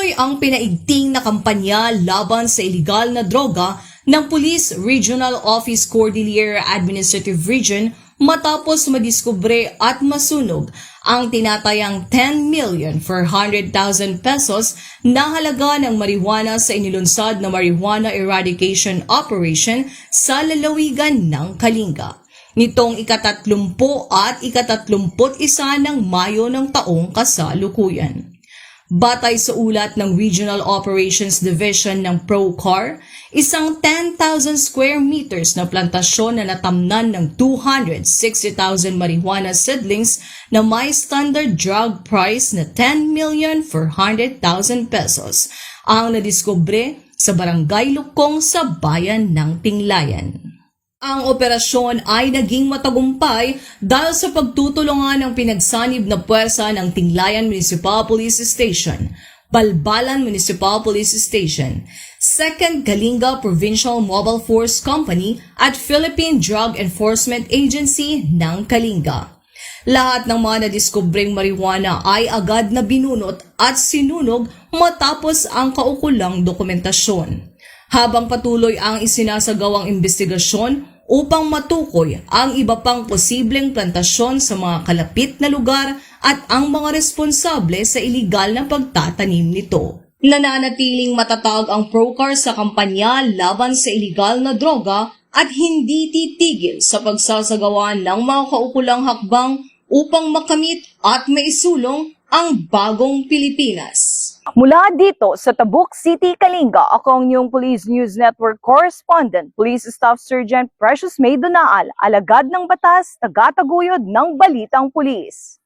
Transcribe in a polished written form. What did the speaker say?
Patuloy ang pinaigting na kampanya laban sa iligal na droga ng Police Regional Office Cordillera Administrative Region matapos madiskubre at masunog ang tinatayang 10,400,000 pesos na halaga ng marijuana sa inilunsad na Marijuana Eradication Operation sa lalawigan ng Kalinga. Nitong ika-30 at ika-31 ng Mayo ng taong kasalukuyan. Batay sa ulat ng Regional Operations Division ng ProCar, isang 10,000 square meters na plantasyon na natamnan ng 260,000 marijuana seedlings na may standard drug price na 10,400,000 pesos ang nadiskubre sa Barangay Lukong sa bayan ng Tinglayan. Ang operasyon ay naging matagumpay dahil sa pagtutulungan ng pinagsanib na puwersa ng Tinglayan Municipal Police Station, Balbalan Municipal Police Station, 2nd Kalinga Provincial Mobile Force Company at Philippine Drug Enforcement Agency ng Kalinga. Lahat ng mga nadiskubreng marijuana ay agad na binunot at sinunog matapos ang kaukulang dokumentasyon. Habang patuloy ang isinasagawang investigasyon upang matukoy ang iba pang posibleng plantasyon sa mga kalapit na lugar at ang mga responsable sa iligal na pagtatanim nito. Nananatiling matatag ang ProCar sa kampanya laban sa iligal na droga at hindi titigil sa pagsasagawa ng mga kaukulang hakbang upang makamit at maisulong ang bagong Pilipinas. Mula dito sa Tabuk City, Kalinga, ako ang inyong Police News Network Correspondent, Police Staff Sergeant Precious May Donaal, alagad ng batas, tagataguyod ng balitang pulis.